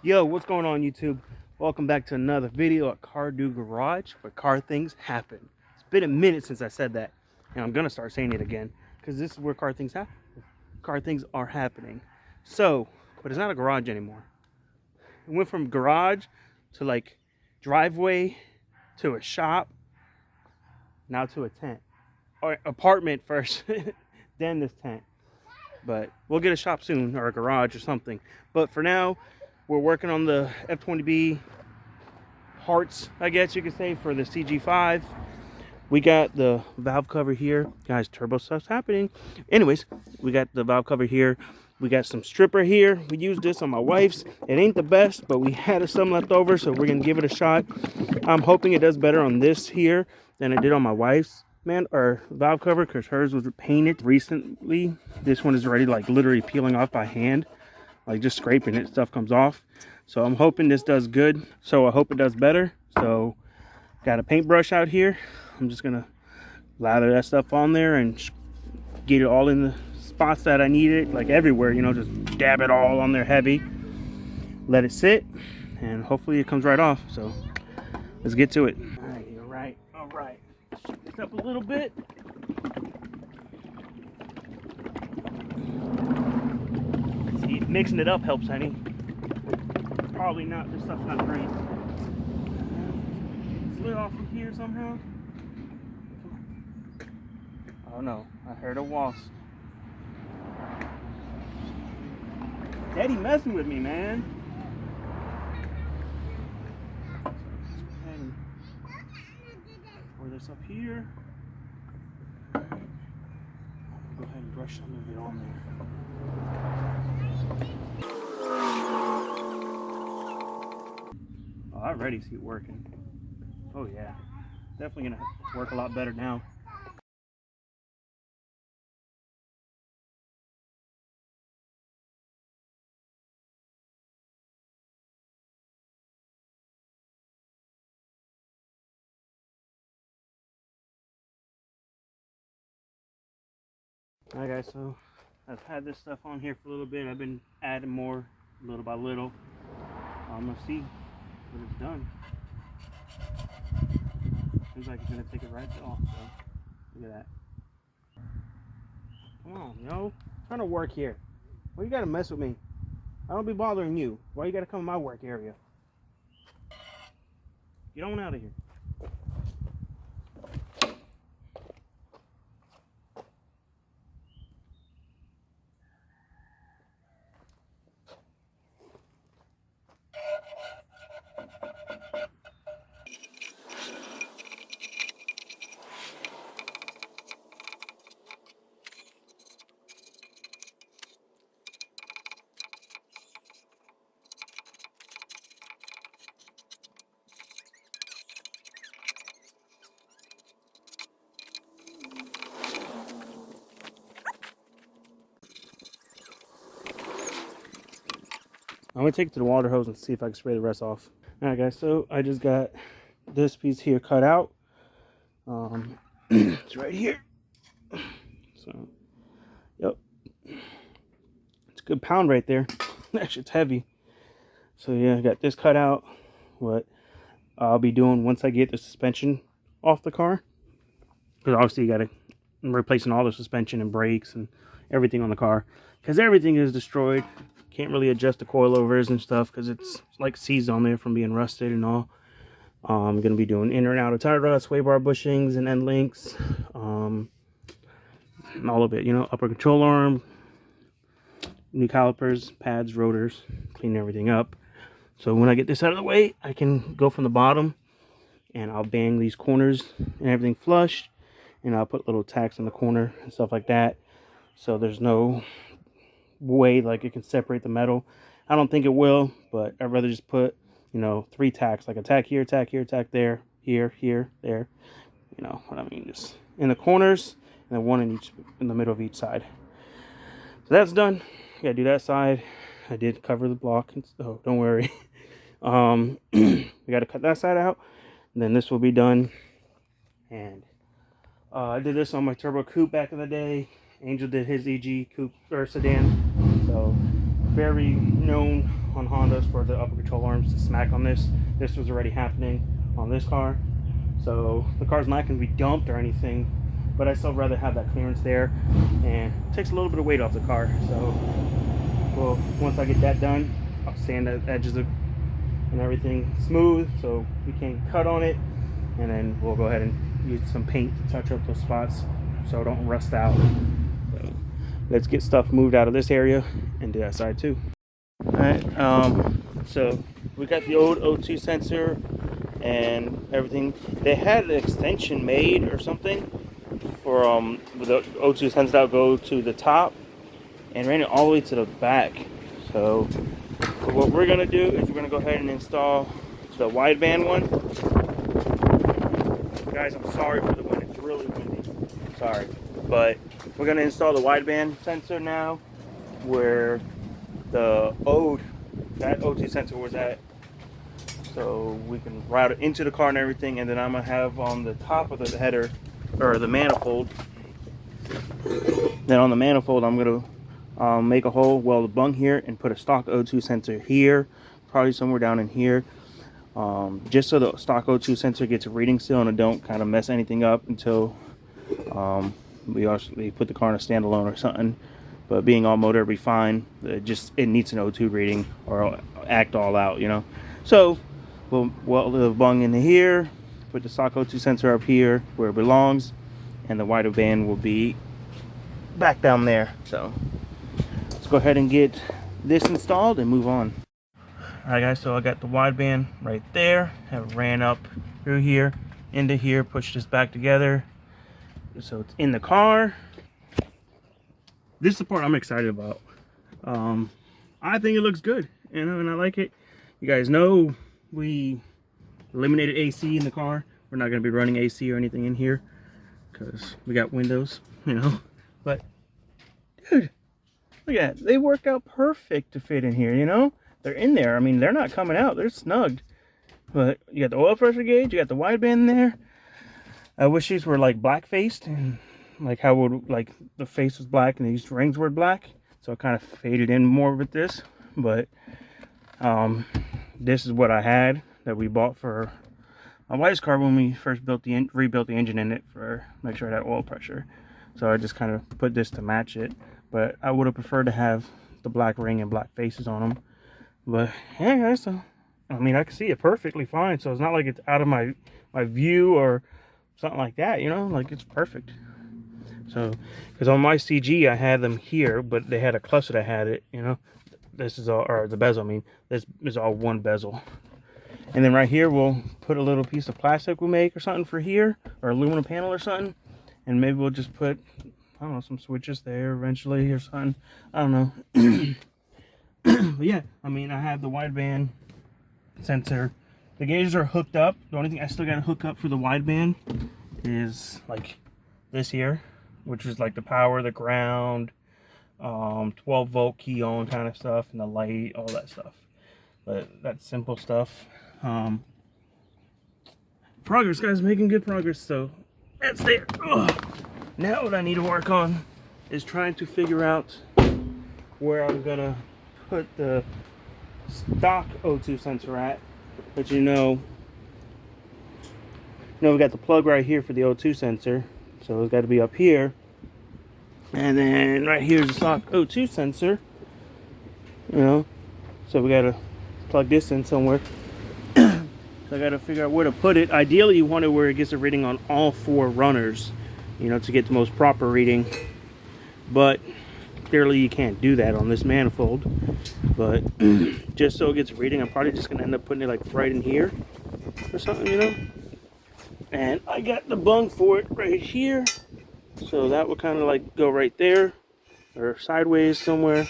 Yo, what's going on YouTube? Welcome back to another video at Car Do Garage, where car things happen. It's been a minute since I said that, and I'm gonna start saying it again because this is where car things happen. Car things are happening. So, but it's not a garage anymore. It went from garage to like driveway to a shop, now to a tent or apartment first, then this tent. But we'll get a shop soon, or a garage or something. But for now, we're working on the F20B parts, I guess you could say, for the CG5. We got the valve cover here. Guys, turbo stuff's happening. Anyways, we got the valve cover here. We got some stripper here. We used this on my wife's. It ain't the best, but we had some left over, so we're going to give it a shot. I'm hoping it does better on this here than it did on my wife's valve cover, because hers was painted recently. This one is already like literally peeling off by hand, like just scraping it, stuff comes off. So I'm hoping this does good. So I hope it does better. So got a paintbrush out here. I'm just gonna lather that stuff on there and get it all in the spots that I need it, like everywhere, you know, just dab it all on there heavy, let it sit, and hopefully it comes right off. So let's get to it. All right. Shake this up a little bit. See, mixing it up helps, honey. Probably not, this stuff's not great. Slid off from here somehow. Oh no, I heard a wasp. Daddy messing with me, man. Pour this up here. Go ahead and brush some of it on there. Oh, I already see it working. Oh yeah, definitely gonna work a lot better now. Alright guys, so I've had this stuff on here for a little bit. I've been adding more little by little. I'm gonna see what it's done. Seems like it's gonna take it right off, so look at that. Come on, yo. I'm trying to work here. Why you gotta mess with me? I don't be bothering you. Why you gotta come in my work area? Get on out of here. I'm gonna take it to the water hose and see if I can spray the rest off. Alright guys, so I just got this piece here cut out. It's right here. So, yep. It's a good pound right there. Actually, it's heavy. So yeah, I got this cut out. What I'll be doing once I get the suspension off the car. Because obviously you gotta replacing all the suspension and brakes and everything on the car. Because everything is destroyed. Can't really adjust the coilovers and stuff because it's like seized on there from being rusted and all. I'm going to be doing inner and outer tire rods, sway bar bushings and end links. All of it, you know, upper control arm, new calipers, pads, rotors, clean everything up. So when I get this out of the way, I can go from the bottom and I'll bang these corners and everything flush. And I'll put little tacks in the corner and stuff like that. So there's no way like it can separate the metal. I don't think it will, but I'd rather just put, you know, 3 tacks, like a tack here, tack here, tack there, here, there, you know what I mean, just in the corners, and then one in the middle of each side. So that's done. Gotta do that side. I did cover the block, so don't worry. We gotta cut that side out, and then this will be done. And I did this on my turbo coupe back in the day. Angel did his EG coupe or sedan, so very known on on Hondas for the upper control arms to smack on this. This was already happening on this car. So the car's not going to be dumped or anything, but I still rather have that clearance there, and it takes a little bit of weight off the car. So, well, once I get that done, I'll sand the edges and everything smooth so we can't cut on it, and then we'll go ahead and use some paint to touch up those spots so it don't rust out. So let's get stuff moved out of this area and do that side too. All right, so we got the old O2 sensor and everything. They had an extension made or something for the O2 sensor that would go to the top and ran it all the way to the back. So what we're gonna do is we're gonna go ahead and install the wideband one. Guys, I'm sorry for the wind, it's really windy, sorry, but we're gonna install the wideband sensor now where the that O2 sensor was at, so we can route it into the car and everything. And then I'm gonna have on the top of the header, or the manifold, then on the manifold I'm gonna make a hole, weld a bung here, and put a stock O2 sensor here, probably somewhere down in here, just so the stock O2 sensor gets a reading still and it don't kind of mess anything up until we actually put the car in a standalone or something. But being all motor, it'll be fine. It needs an O2 reading or act all out, you know. So we'll weld the bung in here, put the stock O2 sensor up here where it belongs, and the wideband will be back down there. So let's go ahead and get this installed and move on. All right, guys, so I got the wideband right there. Have it ran up through here, into here, push this back together. So it's in the car. This is the part I'm excited about. I think it looks good, you know, and I like it. You guys know we eliminated AC in the car. We're not going to be running AC or anything in here because we got windows, you know. But dude, look at that. They work out perfect to fit in here, you know. They're in there. I mean, they're not coming out. They're snugged. But you got the oil pressure gauge. You got the wideband in there. I wish these were like black faced, and like how would like the face was black and these rings were black, so it kind of faded in more with this. But this is what I had that we bought for my wife's car when we first rebuilt the engine in it for make sure it had oil pressure. So I just kind of put this to match it, but I would have preferred to have the black ring and black faces on them. But yeah, guys, so I mean, I can see it perfectly fine, so it's not like it's out of my view or something like that, you know, like it's perfect. So, because on my CG I had them here, but they had a cluster that had it, you know. This is all, or the bezel, I mean, this is all one bezel. And then right here we'll put a little piece of plastic we'll make or something for here, or aluminum panel or something. And maybe we'll just put, I don't know, some switches there eventually or something. I don't know. But yeah, I mean, I have the wideband sensor. The gauges are hooked up. The only thing I still got to hook up for the wideband is like this here, which is like the power, the ground, 12 volt key on kind of stuff, and the light, all that stuff. But that's simple stuff. Progress, guys, making good progress. So that's there. Ugh. Now what I need to work on is trying to figure out where I'm gonna put the stock O2 sensor at. But you know, we got the plug right here for the O2 sensor, so it's got to be up here. And then right here is the stock O2 sensor, you know, so we got to plug this in somewhere. So I got to figure out where to put it. Ideally, you want it where it gets a reading on all four runners, you know, to get the most proper reading. But clearly you can't do that on this manifold. But just so it gets a reading, I'm probably just going to end up putting it like right in here or something, you know. And I got the bung for it right here. So that would kind of like go right there or sideways somewhere,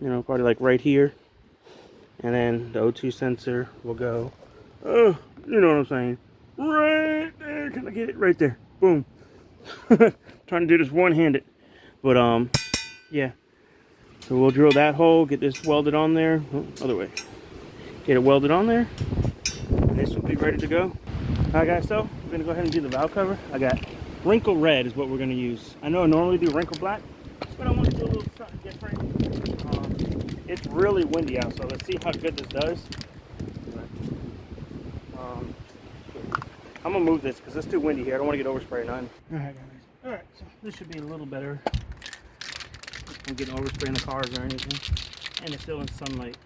you know, probably like right here. And then the O2 sensor will go, oh, you know what I'm saying, right there. Can I get it right there? Boom. Trying to do this one-handed. But yeah. So we'll drill that hole, get this welded on there. Oh, other way. Get it welded on there. And this will be ready to go. Alright guys, so we're gonna go ahead and do the valve cover. I got wrinkle red is what we're gonna use. I know I normally do wrinkle black, but I want to do a little something different. It's really windy out, so let's see how good this does. I'm gonna move this because it's too windy here. I don't want to get overspray or nothing. Alright guys. Alright, so this should be a little better. I'm getting overspray in the cars or anything. And it's still in sunlight.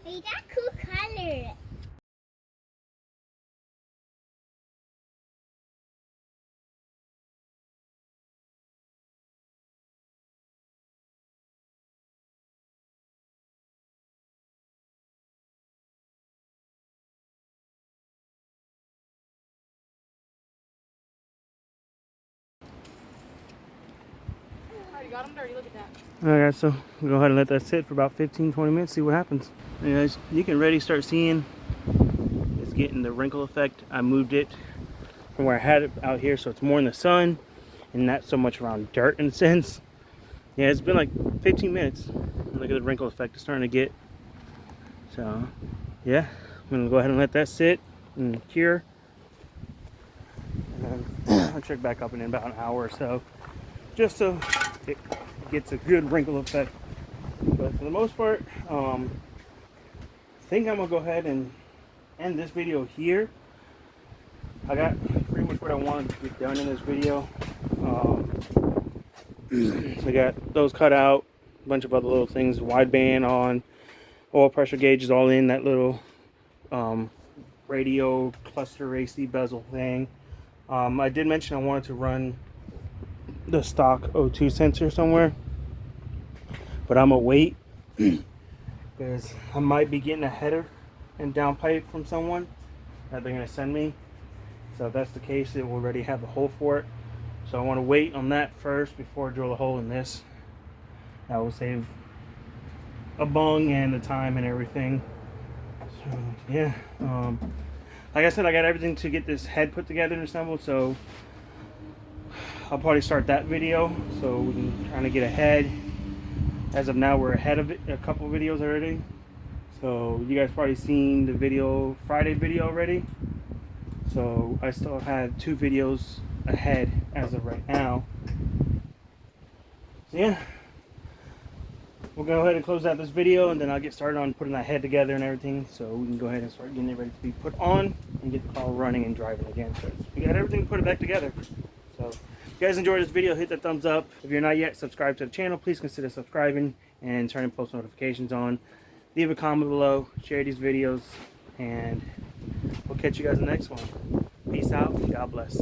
Hey, that cool color. Alright, got them dirty. Look at that. Alright, so we'll go ahead and let that sit for about 15-20 minutes, see what happens. Hey guys, you can already start seeing it's getting the wrinkle effect. I moved it from where I had it out here, so it's more in the sun and not so much around dirt in a sense. Yeah, it's been like 15 minutes. Look at the wrinkle effect it's starting to get. So, yeah, I'm gonna go ahead and let that sit and cure. And then I'll check back up in about an hour or so, just so it gets a good wrinkle effect. But for the most part, I think I'm gonna go ahead and end this video here. I got pretty much what I wanted to get done in this video. We got those cut out, a bunch of other little things, wideband on, oil pressure gauge is all in that little radio cluster AC bezel thing. I did mention I wanted to run the stock O2 sensor somewhere, but I'm gonna wait because I might be getting a header and downpipe from someone that they're gonna send me. So if that's the case, it will already have the hole for it. So I want to wait on that first before I drill a hole in this. That will save a bung and the time and everything. So yeah, like I said, I got everything to get this head put together and assembled. So I'll probably start that video so we can try to get ahead. As of now, we're ahead of it, a couple videos already. So you guys probably seen the video, Friday video already. So I still have 2 videos ahead as of right now. So yeah, we'll go ahead and close out this video, and then I'll get started on putting that head together and everything, so we can go ahead and start getting it ready to be put on and get the car running and driving again. So we got everything put it back together. So if you guys enjoyed this video, hit that thumbs up. If you're not yet subscribed to the channel, please consider subscribing and turning post notifications on. Leave a comment below, share these videos, and we'll catch you guys in the next one. Peace out. God bless.